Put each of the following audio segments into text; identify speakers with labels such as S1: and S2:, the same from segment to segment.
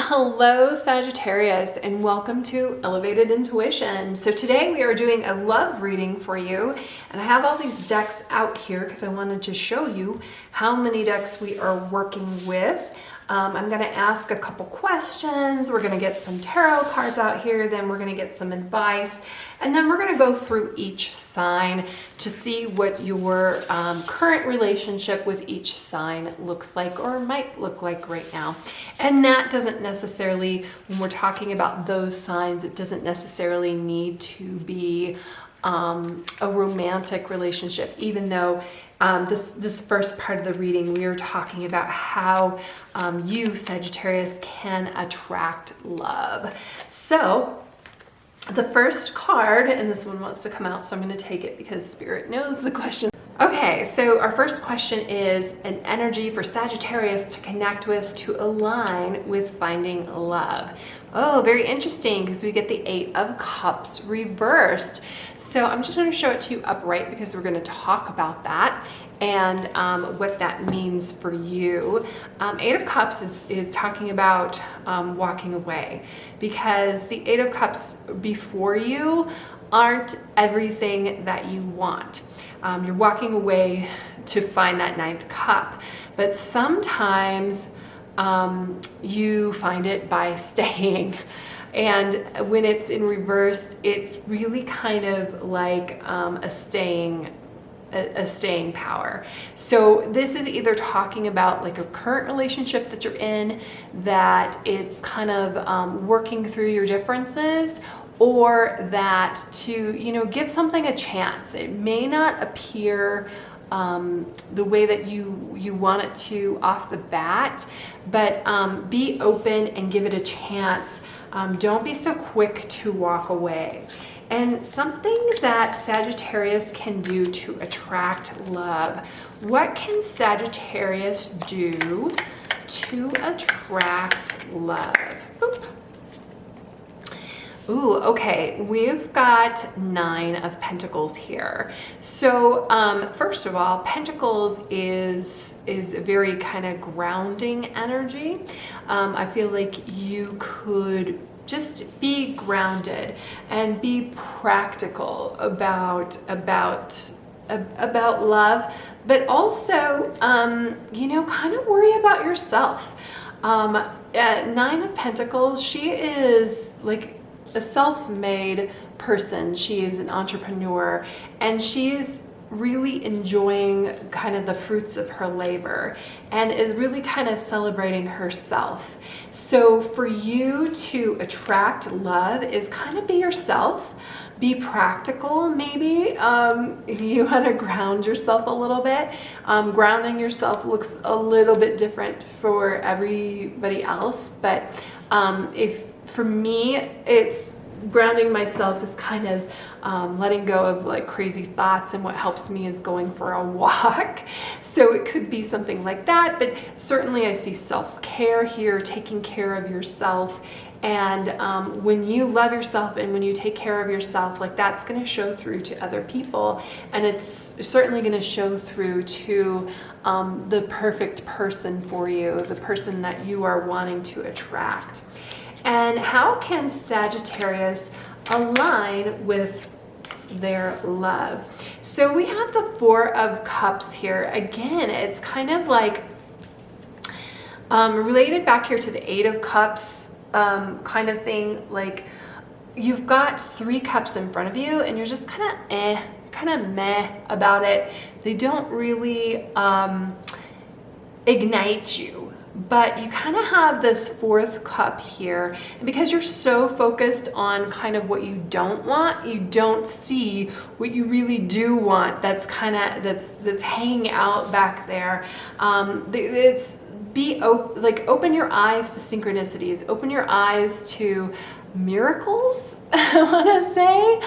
S1: Hello Sagittarius, and welcome to Elevated Intuition. So today we are doing a love reading for you, and I have all these decks out here because I wanted to show you how many decks we are working with. I'm going to ask a couple questions. We're going to get some tarot cards out here, then we're going to get some advice, and then we're going to go through each sign to see what your current relationship with each sign looks like or might look like right now. And that doesn't necessarily, when we're talking about those signs, it doesn't necessarily need to be a romantic relationship, even though this first part of the reading, we are talking about how you, Sagittarius, can attract love. So the first card, and this one wants to come out, so I'm going to take it because Spirit knows the question. Okay, so our first question is an energy for Sagittarius to connect with, to align with finding love. Oh, very interesting, because we get the Eight of Cups reversed. So I'm just going to show it to you upright because we're going to talk about that and what that means for you. Eight of Cups is talking about walking away, because the Eight of Cups before you aren't everything that you want. You're walking away to find that ninth cup, but sometimes you find it by staying. And when it's in reverse, it's really kind of like a staying power. So this is either talking about like a current relationship that you're in, that it's kind of working through your differences, or that to, give something a chance. It may not appear the way that you want it to off the bat, but be open and give it a chance. Don't be so quick to walk away. And something that Sagittarius can do to attract love. What can Sagittarius do to attract love? Oop. Ooh, okay, we've got Nine of Pentacles here. So first of all, Pentacles is a very kind of grounding energy. I feel like you could just be grounded and be practical about love, but also, kind of worry about yourself. Nine of Pentacles, she is like a self-made person. She is an entrepreneur, and she's really enjoying kind of the fruits of her labor and is really kind of celebrating herself. So for you to attract love is kind of be yourself, be practical. Maybe you want to ground yourself a little bit. Grounding yourself looks a little bit different for everybody else, but for me, it's grounding myself is kind of letting go of like crazy thoughts, and what helps me is going for a walk. So it could be something like that, but certainly I see self-care here, taking care of yourself. And when you love yourself and when you take care of yourself, like that's going to show through to other people, and it's certainly going to show through to the perfect person for you, the person that you are wanting to attract. And how can Sagittarius align with their love? So we have the Four of Cups here. Again, it's kind of like related back here to the Eight of Cups kind of thing. Like you've got three cups in front of you, and you're just kind of meh about it. They don't really ignite you. But you kind of have this fourth cup here, and because you're so focused on kind of what you don't want, you don't see what you really do want. That's kind of that's hanging out back there. It's open your eyes to synchronicities, open your eyes to miracles. I want to say,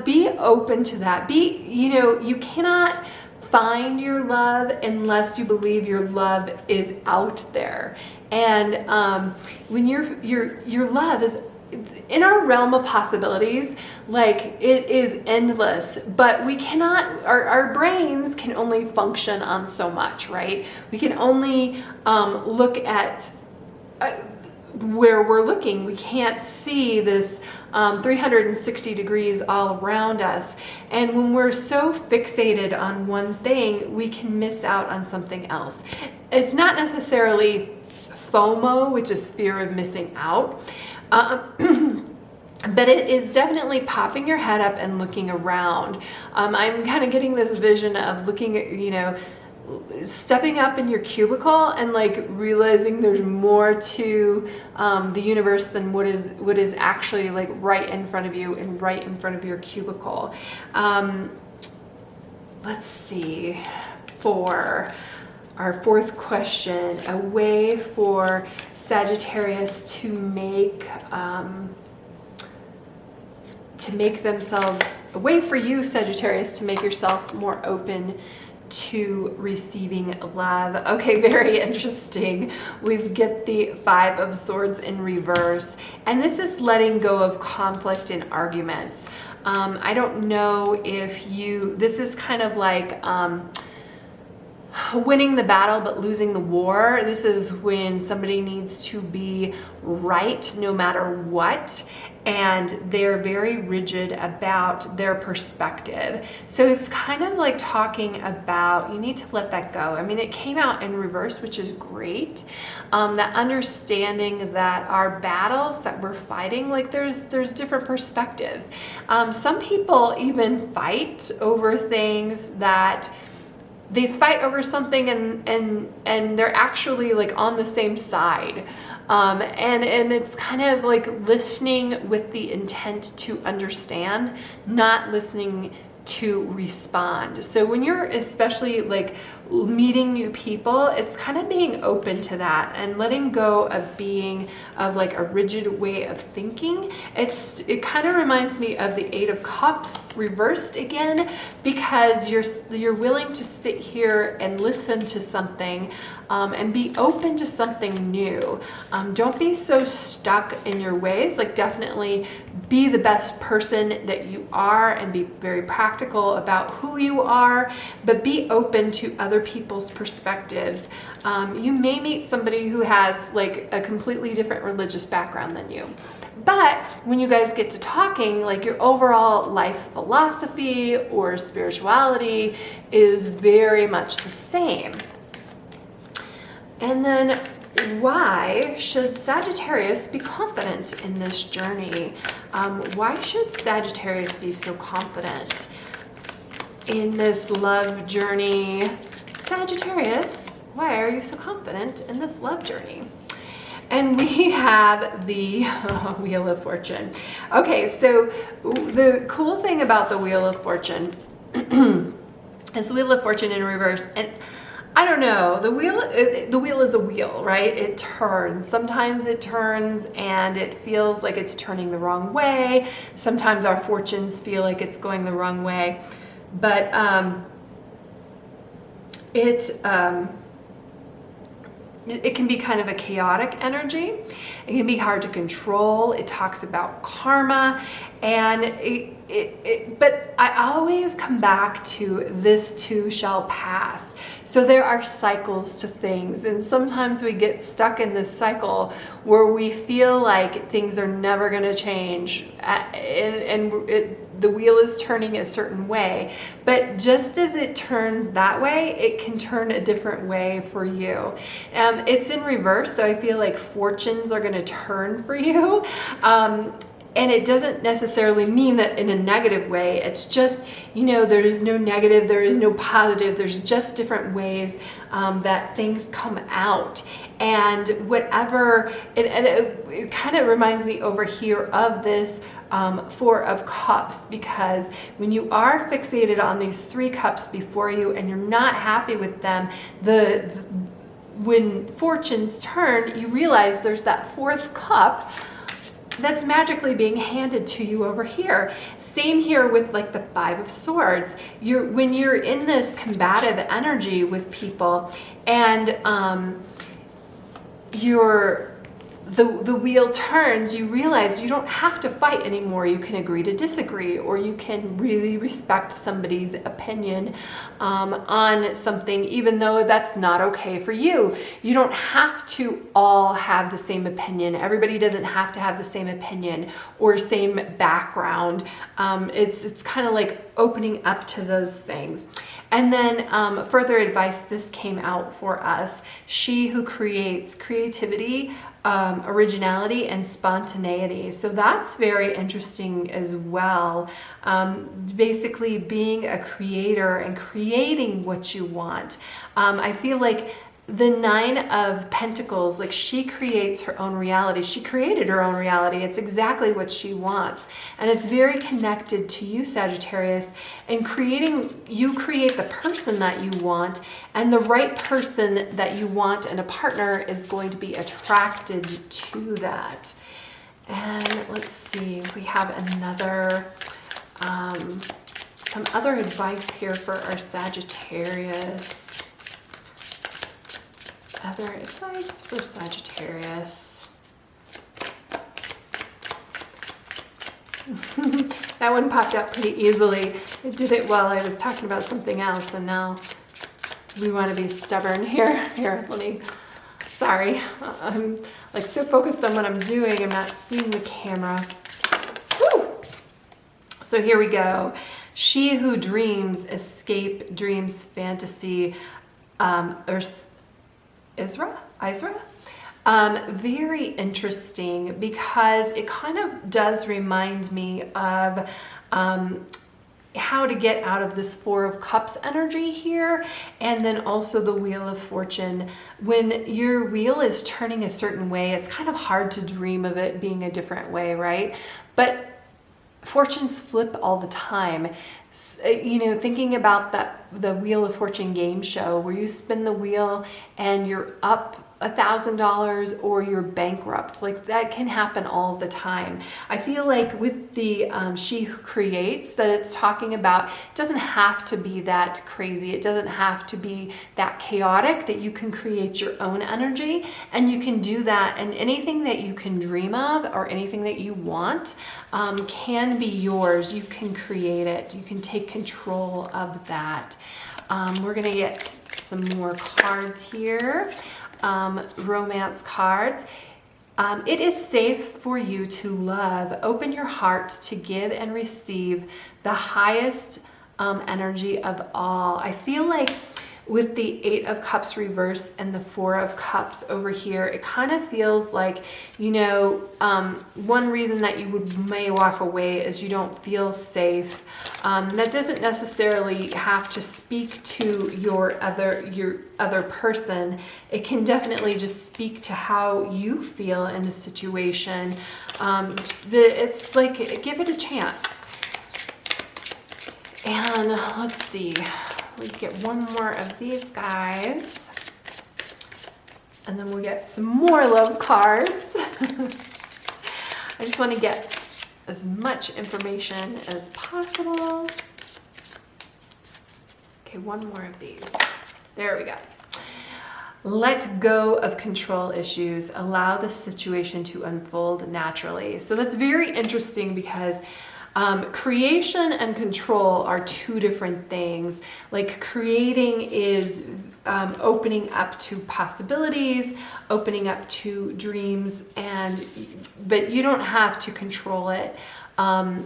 S1: be open to that. You cannot find your love unless you believe your love is out there. And when your love is in our realm of possibilities, like it is endless, but we cannot, our brains can only function on so much, right? We can only look at where we're looking. We can't see this 360 degrees all around us. And when we're so fixated on one thing, we can miss out on something else. It's not necessarily FOMO, which is fear of missing out. But it is definitely popping your head up and looking around. I'm kind of getting this vision of looking at, you know, stepping up in your cubicle and like realizing there's more to the universe than what is actually like right in front of you and right in front of your cubicle. Let's see, for our fourth question, a way for Sagittarius to make themselves, a way for you, Sagittarius, to make yourself more open to receiving love. Okay, very interesting. We get the Five of Swords in reverse, and this is letting go of conflict and arguments. I don't know if this is kind of like winning the battle but losing the war. This is when somebody needs to be right no matter what, and they're very rigid about their perspective. So it's kind of like talking about, you need to let that go. I mean, it came out in reverse, which is great. That understanding that our battles that we're fighting, like there's different perspectives. Some people even fight over things that they fight over something and they're actually like on the same side. And it's kind of like listening with the intent to understand, not listening to respond. So when you're especially like meeting new people, it's kind of being open to that and letting go of being of like a rigid way of thinking. It kind of reminds me of the Eight of Cups reversed again, because you're willing to sit here and listen to something and be open to something new. Don't be so stuck in your ways. Like, definitely be the best person that you are and be very practical about who you are, but be open to other people's perspectives. You may meet somebody who has like a completely different religious background than you, but when you guys get to talking, like your overall life philosophy or spirituality is very much the same. And then, why should Sagittarius be confident in this journey? Why should Sagittarius be so confident in this love journey? Sagittarius, why are you so confident in this love journey? And we have the Wheel of Fortune. Okay, so the cool thing about the Wheel of Fortune is Wheel of Fortune in reverse. And I don't know, the wheel is a wheel, right? It turns. Sometimes it turns and it feels like it's turning the wrong way. Sometimes our fortunes feel like it's going the wrong way. But it can be kind of a chaotic energy. It can be hard to control. It talks about karma, and but I always come back to this too shall pass. So there are cycles to things, and sometimes we get stuck in this cycle where we feel like things are never going to change, the wheel is turning a certain way, but just as it turns that way, it can turn a different way for you. It's in reverse, so I feel like fortunes are going to turn for you. And it doesn't necessarily mean that in a negative way. It's just, you know, there is no negative, there is no positive. There's just different ways that things come out. And whatever, it kind of reminds me over here of this Four of Cups, because when you are fixated on these three cups before you and you're not happy with them, when fortunes turn, you realize there's that fourth cup that's magically being handed to you over here. Same here with like the Five of Swords. When you're in this combative energy with people and the wheel turns, you realize you don't have to fight anymore. You can agree to disagree, or you can really respect somebody's opinion on something, even though that's not okay for you. You don't have to all have the same opinion. Everybody doesn't have to have the same opinion or same background. It's kind of like opening up to those things. And then further advice, this came out for us. She who creates creativity, originality, and spontaneity. So that's very interesting as well. Basically being a creator and creating what you want. I feel like the Nine of Pentacles, like she creates her own reality. She created her own reality. It's exactly what she wants. And it's very connected to you, Sagittarius. And you create the person that you want, and the right person that you want and a partner is going to be attracted to that. And let's see if we have another, some other advice here for our Sagittarius. Other advice for Sagittarius. That one popped up pretty easily. It did it while I was talking about something else, and now we want to be stubborn here. Here, sorry. I'm like so focused on what I'm doing, I'm not seeing the camera. Woo! So here we go. She who dreams, escape dreams, fantasy, or Isra? Very interesting, because it kind of does remind me of how to get out of this Four of Cups energy here, and then also the Wheel of Fortune. When your wheel is turning a certain way, it's kind of hard to dream of it being a different way, right? But fortunes flip all the time. You know, thinking about the Wheel of Fortune game show where you spin the wheel and you're up $1,000 or you're bankrupt, like that can happen all the time. I feel like with the She Who Creates, that it's talking about, it doesn't have to be that crazy. It doesn't have to be that chaotic, that you can create your own energy, and you can do that, and anything that you can dream of or anything that you want can be yours. You can create it. You can take control of that. We're gonna get some more cards here. Romance cards. It is safe for you to love. Open your heart to give and receive the highest energy of all. I feel like with the Eight of Cups reverse and the Four of Cups over here, it kind of feels like, you know, one reason that you may walk away is you don't feel safe. That doesn't necessarily have to speak to your other person. It can definitely just speak to how you feel in the situation. But it's like, give it a chance. And let's see. We get one more of these guys, and then we'll get some more love cards. I just want to get as much information as possible. Okay, one more of these. There we go. Let go of control issues. Allow the situation to unfold naturally. So that's very interesting, because creation and control are two different things. Like creating is opening up to possibilities, opening up to dreams, but you don't have to control it.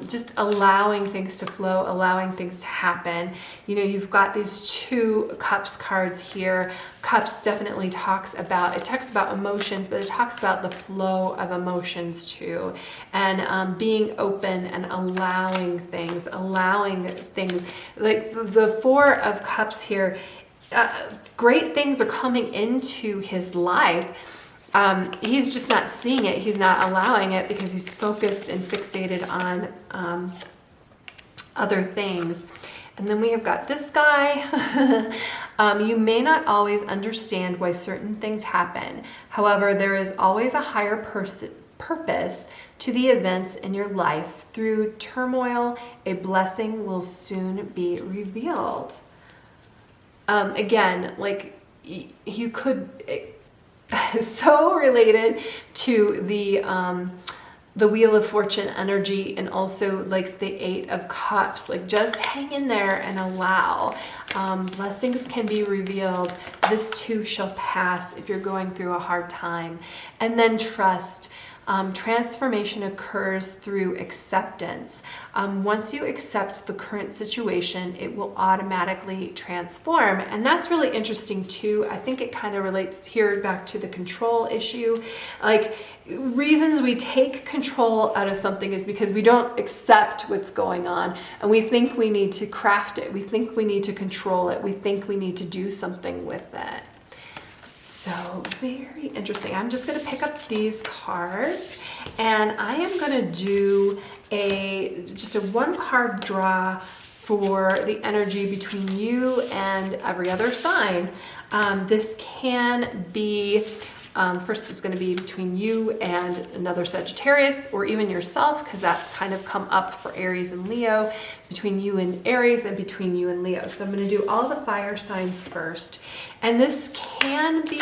S1: Just allowing things to flow, allowing things to happen. You know, you've got these two Cups cards here. Cups definitely talks about emotions, but it talks about the flow of emotions too. And being open and allowing things. Like the Four of Cups here, great things are coming into his life. He's just not seeing it. He's not allowing it because he's focused and fixated on other things. And then we have got this guy. You may not always understand why certain things happen. However, there is always a higher purpose to the events in your life. Through turmoil, a blessing will soon be revealed. Again, like you could... so related to the Wheel of Fortune energy, and also like the Eight of Cups. Like, just hang in there and allow. Blessings can be revealed. This too shall pass if you're going through a hard time. And then trust. Transformation occurs through acceptance. Once you accept the current situation, it will automatically transform. And that's really interesting too. I think it kind of relates here back to the control issue. Like, reasons we take control out of something is because we don't accept what's going on, and we think we need to craft it. We think we need to control it. We think we need to do something with it. So very interesting. I'm just going to pick up these cards, and I am going to do just a one card draw for the energy between you and every other sign. This can be, first is going to be between you and another Sagittarius, or even yourself, because that's kind of come up for Aries and Leo, between you and Aries, and between you and Leo. So I'm going to do all the fire signs first. And this can be,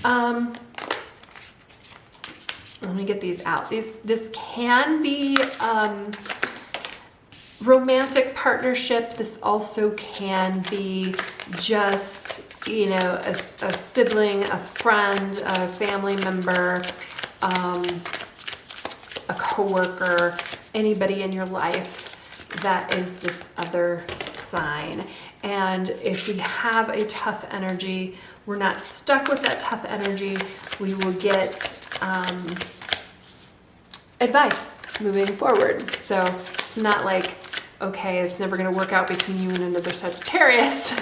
S1: let me get these out. This can be romantic partnership. This also can be just, you know, a sibling, a friend, a family member, a coworker, anybody in your life that is this other sign. And if we have a tough energy, we're not stuck with that tough energy. We will get advice moving forward. So it's not like, okay, it's never going to work out between you and another Sagittarius.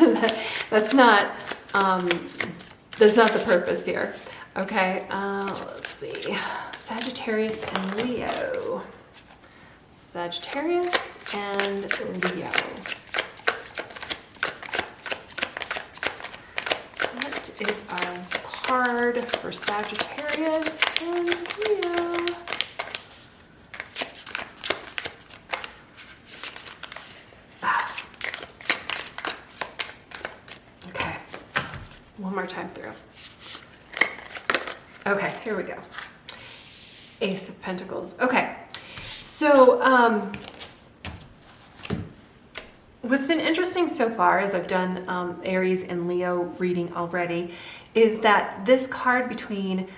S1: That's not the purpose here. Okay, let's see. Sagittarius and Leo. Sagittarius and Leo. What is our card for Sagittarius and Leo? Okay, one more time through. Okay, here we go. Ace of Pentacles. Okay, so what's been interesting so far, as I've done Aries and Leo reading already, is that this card between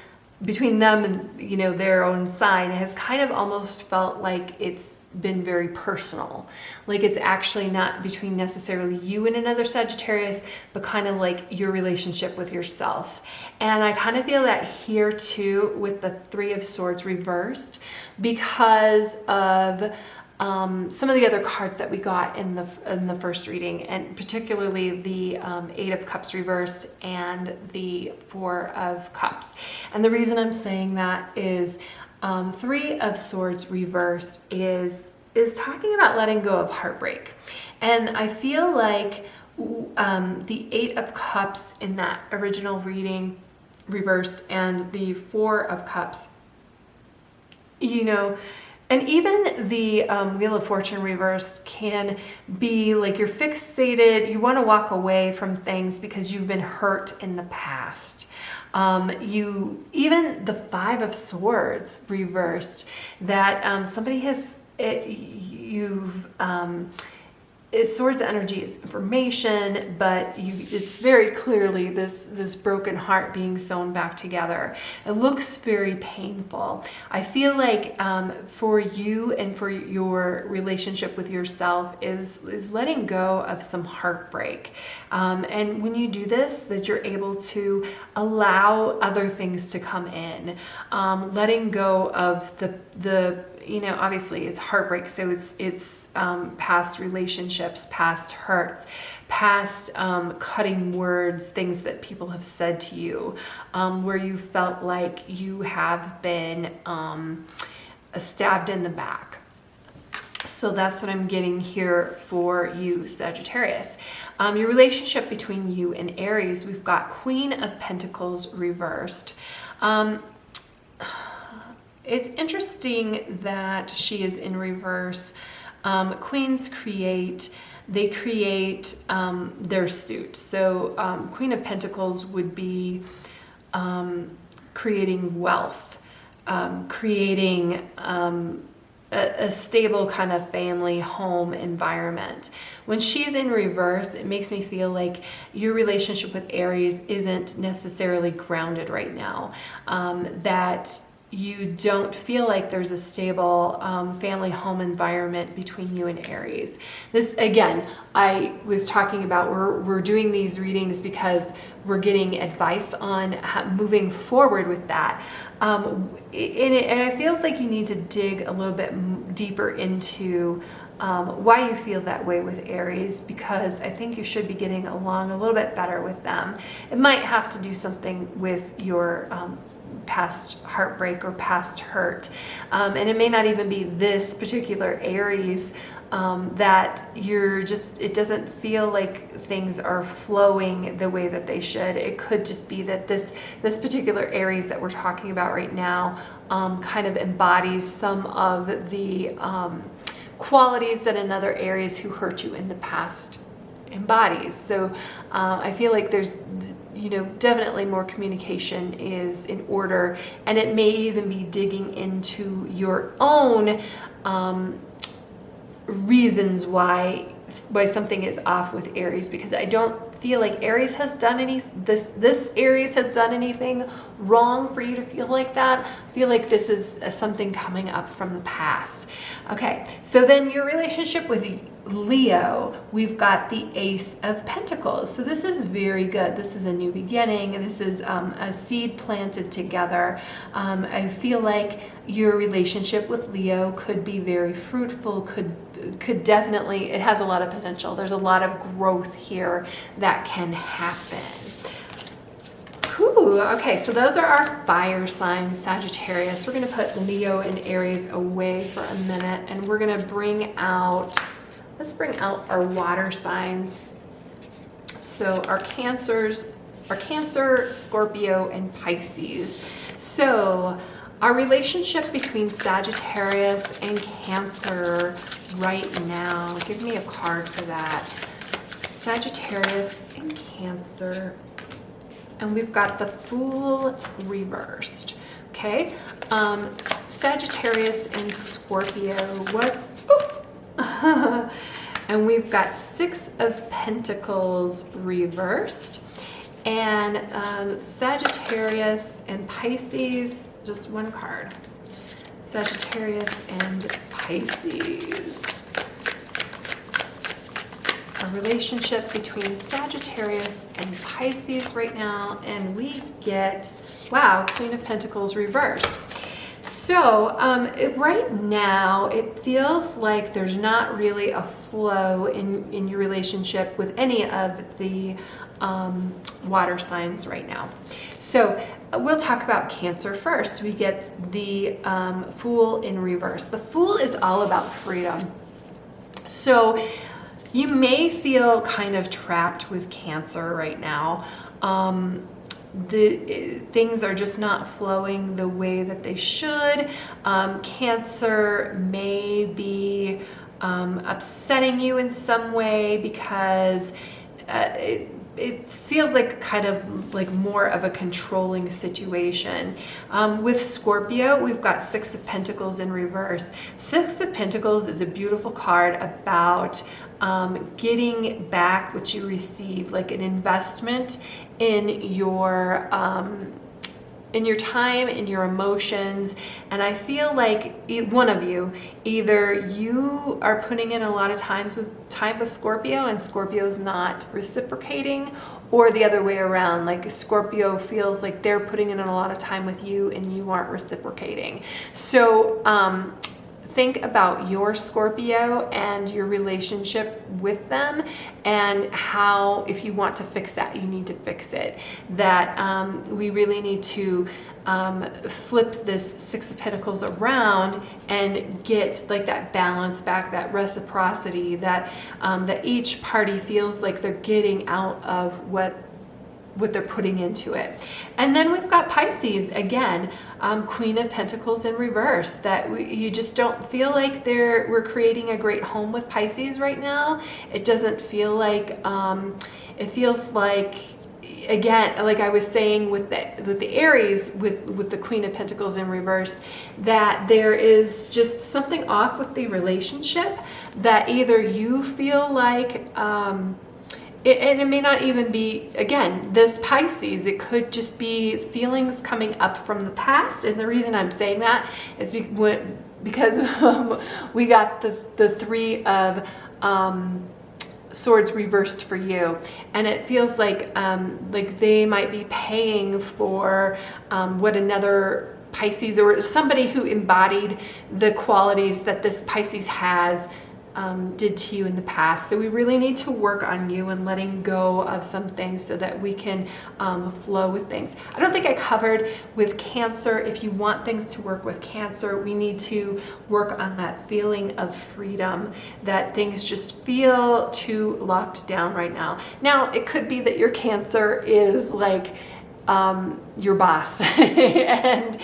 S1: them and, you know, their own sign has kind of almost felt like it's been very personal. Like, it's actually not between necessarily you and another Sagittarius, but kind of like your relationship with yourself. And I kind of feel that here too with the Three of Swords reversed, because of some of the other cards that we got in the first reading, and particularly the Eight of Cups reversed and the Four of Cups. And the reason I'm saying that is Three of Swords reversed is talking about letting go of heartbreak. And I feel like the Eight of Cups in that original reading reversed, and the Four of Cups, you know, and even the Wheel of Fortune reversed can be like you're fixated, you want to walk away from things because you've been hurt in the past. Even the Five of Swords reversed, that somebody has, Swords energy is information, but it's very clearly this broken heart being sewn back together. It looks very painful. I feel like for you and for your relationship with yourself is letting go of some heartbreak. And when you do this, that you're able to allow other things to come in. Letting go of the you know, obviously it's heartbreak, so it's past relationships, past hurts, past cutting words, things that people have said to you, where you felt like you have been stabbed in the back. So that's what I'm getting here for you, Sagittarius. Your relationship between you and Aries, we've got Queen of Pentacles reversed. It's interesting that she is in reverse. Queens create their suit. So Queen of Pentacles would be creating wealth, creating a stable kind of family home environment. When she's in reverse, it makes me feel like your relationship with Aries isn't necessarily grounded right now, that you don't feel like there's a stable family home environment between you and Aries. This, again, I was talking about, we're doing these readings because we're getting advice on how, moving forward with that. And it feels like you need to dig a little bit deeper into why you feel that way with Aries, because I think you should be getting along a little bit better with them. It might have to do something with your past heartbreak or past hurt. And it may not even be this particular Aries that you're just, it doesn't feel like things are flowing the way that they should. It could just be that this particular Aries that we're talking about right now kind of embodies some of the qualities that another Aries who hurt you in the past embodies. So I feel like there's, you know, definitely more communication is in order, and it may even be digging into your own reasons why something is off with Aries, because I don't feel like Aries has done this Aries has done anything wrong for you to feel like that. I feel like this is something coming up from the past. Okay, so then your relationship with Leo, we've got the Ace of Pentacles. So this is very good. This is a new beginning. This is a seed planted together. I feel like your relationship with Leo could be very fruitful, could definitely, it has a lot of potential. There's a lot of growth here that can happen. Whew, okay, so those are our fire signs, Sagittarius. We're going to put Leo and Aries away for a minute, and we're going to bring out, let's bring out our water signs. So our Cancer, Scorpio, and Pisces. So our relationship between Sagittarius and Cancer right now, give me a card for that. Sagittarius and Cancer. And we've got the Fool reversed. Okay. Sagittarius and Scorpio was... and we've got Six of Pentacles reversed, and Sagittarius and Pisces, just one card. Sagittarius and Pisces. A relationship between Sagittarius and Pisces right now, and we get, wow, Queen of Pentacles reversed. So right now it feels like there's not really a flow in your relationship with any of the water signs right now. So we'll talk about Cancer first. We get the Fool in reverse. The Fool is all about freedom. So you may feel kind of trapped with Cancer right now. Things are just not flowing the way that they should. Cancer may be upsetting you in some way because it feels like kind of like more of a controlling situation. With Scorpio, we've got Six of Pentacles in reverse. Six of Pentacles is a beautiful card about getting back what you receive, like an investment in your time, in your emotions. And I feel like one of you, either you are putting in a lot of time with Scorpio and Scorpio's not reciprocating, or the other way around, like Scorpio feels like they're putting in a lot of time with you and you aren't reciprocating. So think about your Scorpio and your relationship with them, and how, if you want to fix that, you need to fix it. That we really need to flip this Six of Pentacles around and get like that balance back, that reciprocity, that that each party feels like they're getting out of what they're putting into it. And then we've got Pisces again, Queen of Pentacles in reverse, that you just don't feel like we're creating a great home with Pisces right now. It doesn't feel like, it feels like again, like I was saying with the Aries, with the Queen of Pentacles in reverse, that there is just something off with the relationship, that either you feel like, and it may not even be, again, this Pisces, it could just be feelings coming up from the past. And the reason I'm saying that is because we got the Three of Swords reversed for you, and it feels like they might be paying for what another Pisces or somebody who embodied the qualities that this Pisces has did to you in the past. So we really need to work on you and letting go of some things so that we can flow with things. I don't think I covered with Cancer. If you want things to work with Cancer, we need to work on that feeling of freedom, that things just feel too locked down right now. Now, it could be that your Cancer is like your boss and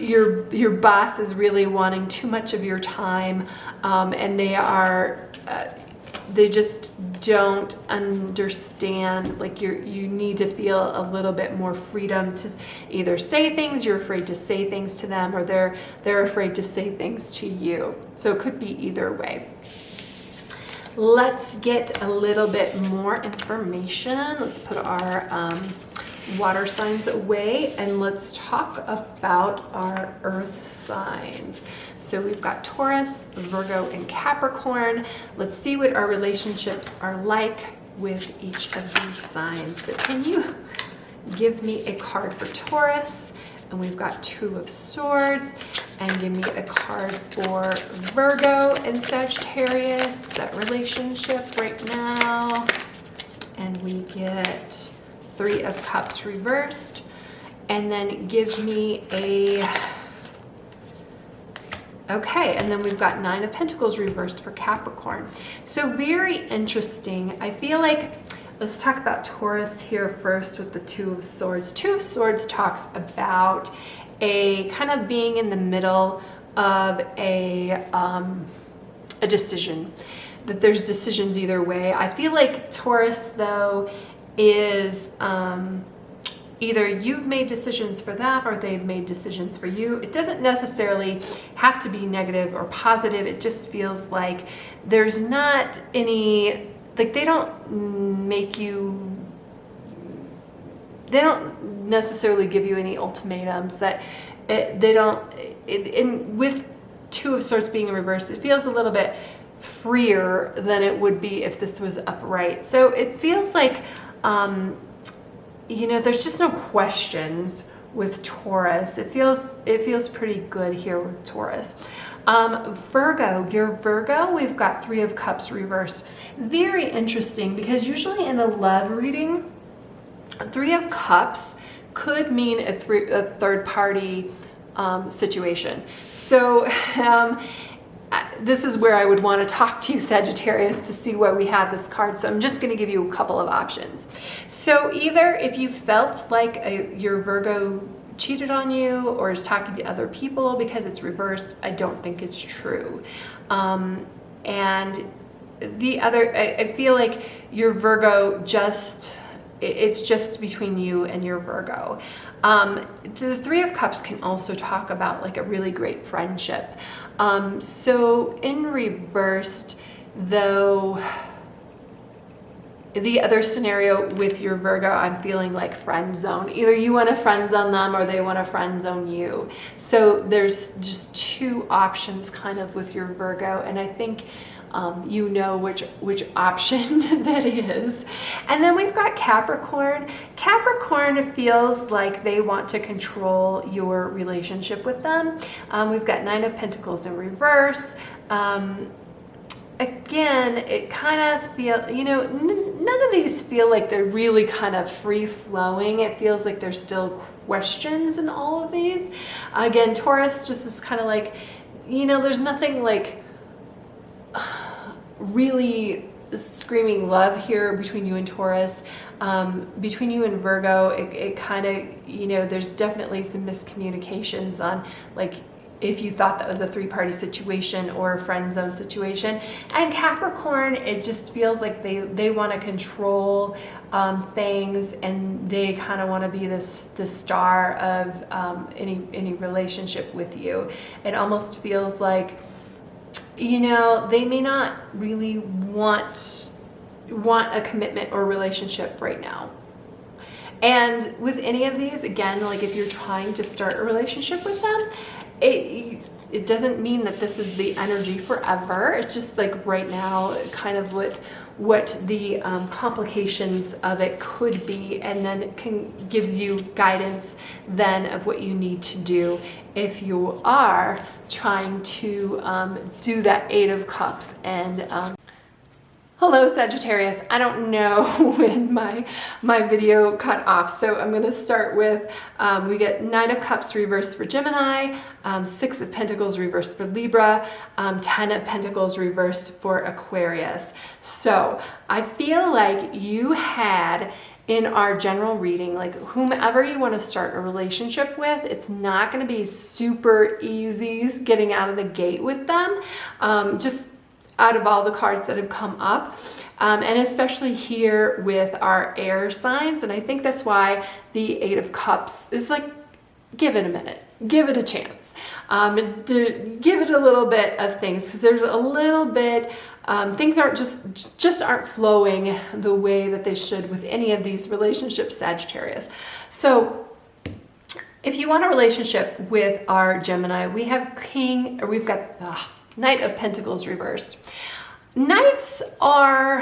S1: your boss is really wanting too much of your time, and they just don't understand, like you need to feel a little bit more freedom to either say things, you're afraid to say things to them, or they're afraid to say things to you. So it could be either way. Let's get a little bit more information. Let's put our water signs away, and let's talk about our earth signs. So we've got Taurus, Virgo, and Capricorn. Let's see what our relationships are like with each of these signs. So can you give me a card for Taurus? And we've got Two of Swords. And give me a card for Virgo and Sagittarius, that relationship right now. And we get Three of Cups reversed. And then give me okay, and then we've got Nine of Pentacles reversed for Capricorn. So very interesting. I feel like, let's talk about Taurus here first with the Two of Swords. Two of Swords talks about a kind of being in the middle of a decision, that there's decisions either way. I feel like Taurus, though, is either you've made decisions for them or they've made decisions for you. It doesn't necessarily have to be negative or positive. It just feels like there's not any, like they don't necessarily give you any ultimatums, that they don't, with Two of Swords being in reverse, it feels a little bit freer than it would be if this was upright. So it feels like, there's just no questions with Taurus. It feels pretty good here with Taurus. Virgo, your Virgo, we've got Three of Cups reversed. Very interesting, because usually in a love reading, Three of Cups could mean a third party situation. So this is where I would want to talk to you, Sagittarius, to see why we have this card. So I'm just going to give you a couple of options. So either if you felt like your Virgo cheated on you or is talking to other people, because it's reversed, I don't think it's true. And the other, I feel like your Virgo it's just between you and your Virgo. The Three of Cups can also talk about like a really great friendship. So in reversed, though, the other scenario with your Virgo, I'm feeling like friend zone. Either you want to friend zone them or they want to friend zone you. So there's just two options kind of with your Virgo, and I think you know which option that is. And then we've got Capricorn. Capricorn feels like they want to control your relationship with them. We've got Nine of Pentacles in reverse. Again, it kind of feels, none of these feel like they're really kind of free-flowing. It feels like there's still questions in all of these. Again, Taurus just is kind of like, there's nothing like really screaming love here between you and Taurus. Between you and Virgo, it kind of, there's definitely some miscommunications on like if you thought that was a three-party situation or a friend zone situation. And Capricorn, it just feels like they want to control things, and they kind of want to be the star of any relationship with you. It almost feels like, you know, they may not really want a commitment or relationship right now. And with any of these, again, like if you're trying to start a relationship with them, it doesn't mean that this is the energy forever. It's just like right now, kind of what the complications of it could be, and then it gives you guidance then of what you need to do if you are trying to do that Eight of Cups. And hello Sagittarius. I don't know when my video cut off, so I'm going to start with, we get Nine of Cups reversed for Gemini, Six of Pentacles reversed for Libra, 10 of Pentacles reversed for Aquarius. So I feel like you had, in our general reading, like whomever you want to start a relationship with, it's not going to be super easy getting out of the gate with them. Just out of all the cards that have come up, and especially here with our air signs. And I think that's why the Eight of Cups is like, give it a minute, give it a chance, give it a little bit of things, because there's a little bit, things aren't just aren't flowing the way that they should with any of these relationships, Sagittarius. So if you want a relationship with our Gemini, we have we've got Knight of Pentacles reversed. Knights are,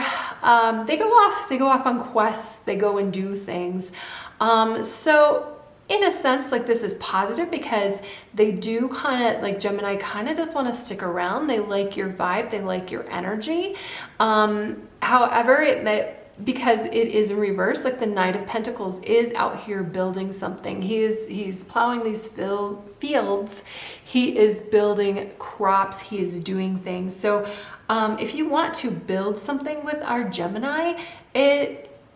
S1: they go off on quests, they go and do things. So in a sense, like this is positive, because they do kind of, like Gemini kind of does want to stick around. They like your vibe, they like your energy. However, because it is in reverse, like the Knight of Pentacles is out here building something. He's plowing these fields. He is building crops. He is doing things. So if you want to build something with our Gemini,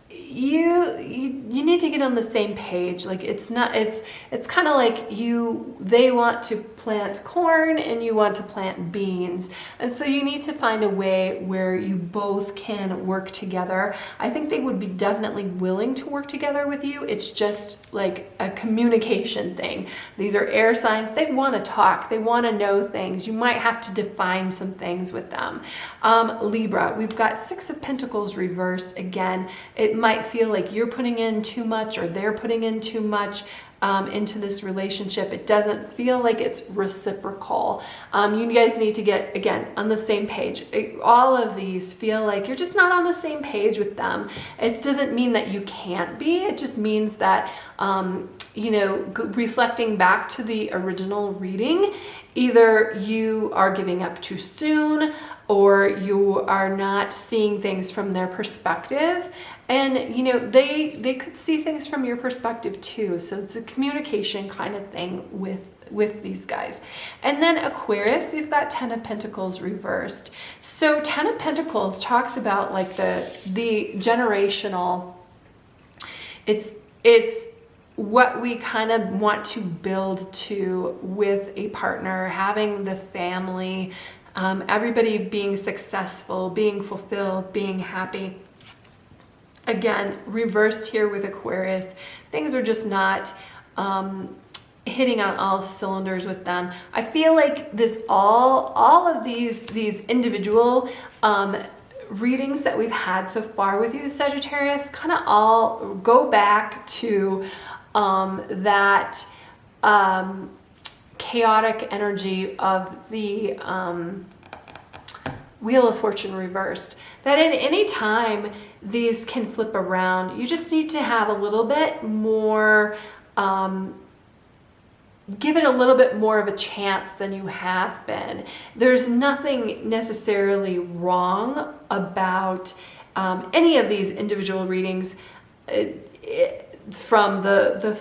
S1: you need to get on the same page. Like it's kind of like they want to plant corn and you want to plant beans, and so you need to find a way where you both can work together. I think they would be definitely willing to work together with you. It's just like a communication thing. These are air signs. They want to talk, they want to know things. You might have to define some things with them. Libra, we've got Six of Pentacles reversed again. It might feel like you're putting in too much or they're putting in too much into this relationship. It doesn't feel like it's reciprocal. You guys need to get, again, on the same page. All of these feel like you're just not on the same page with them. It doesn't mean that you can't be. It just means that, you know, reflecting back to the original reading, either you are giving up too soon, or you are not seeing things from their perspective. And, you know, they could see things from your perspective too. So it's a communication kind of thing with these guys. And then Aquarius, we've got 10 of Pentacles reversed. So 10 of Pentacles talks about like the generational, it's what we kind of want to build to with a partner, having the family, everybody being successful, being fulfilled, being happy. Again, reversed here with Aquarius, things are just not hitting on all cylinders with them. I feel like this all of these individual readings that we've had so far with you, Sagittarius, kind of all go back to that chaotic energy of the Wheel of Fortune reversed. That at any time these can flip around, you just need to have a little bit more, give it a little bit more of a chance than you have been. There's nothing necessarily wrong about any of these individual readings from the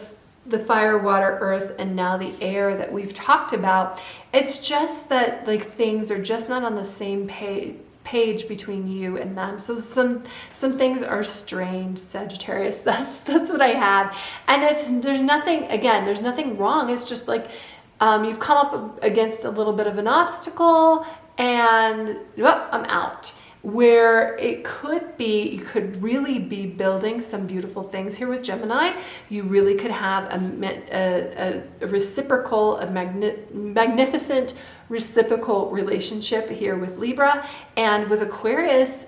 S1: fire, water, earth, and now the air that we've talked about. It's just that like things are just not on the same page between you and them. So some things are strange, Sagittarius. That's what I have. And there's nothing wrong. It's just like you've come up against a little bit of an obstacle and I'm out. Where it could be, you could really be building some beautiful things here with Gemini. You really could have a reciprocal, magnificent reciprocal relationship here with Libra. And with Aquarius,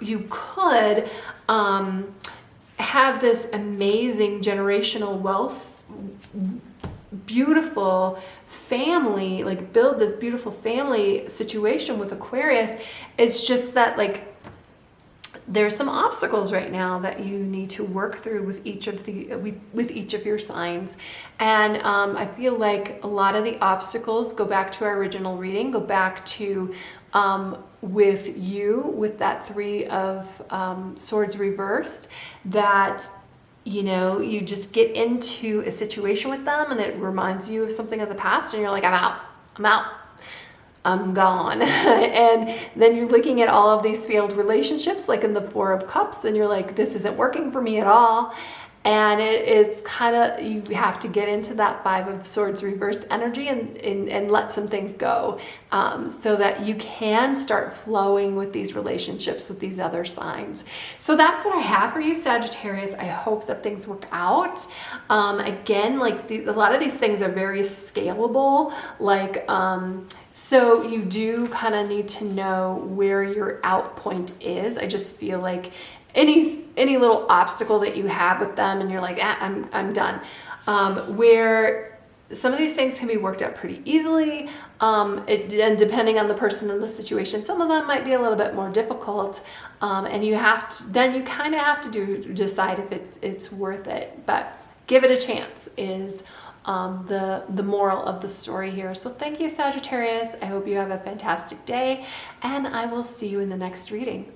S1: you could have this amazing generational wealth, beautiful family, like build this beautiful family situation with Aquarius. It's just that like there's some obstacles right now that you need to work through with each of your signs. And I feel like a lot of the obstacles go back to our original reading, go back to with that Three of Swords reversed, that you just get into a situation with them and it reminds you of something of the past and you're like, I'm gone. And then you're looking at all of these failed relationships, like in the Four of Cups, and you're like, this isn't working for me at all. And it's kind of, you have to get into that Five of Swords reversed energy and let some things go, so that you can start flowing with these relationships with these other signs. So that's what I have for you, Sagittarius. I hope that things work out. Again, like a lot of these things are very scalable. Like, so you do kind of need to know where your out point is. I just feel like any little obstacle that you have with them and you're like, I'm done. Where some of these things can be worked out pretty easily. And depending on the person and the situation, some of them might be a little bit more difficult. And you kind of have to decide if it's worth it, but give it a chance is the moral of the story here. So thank you, Sagittarius. I hope you have a fantastic day, and I will see you in the next reading.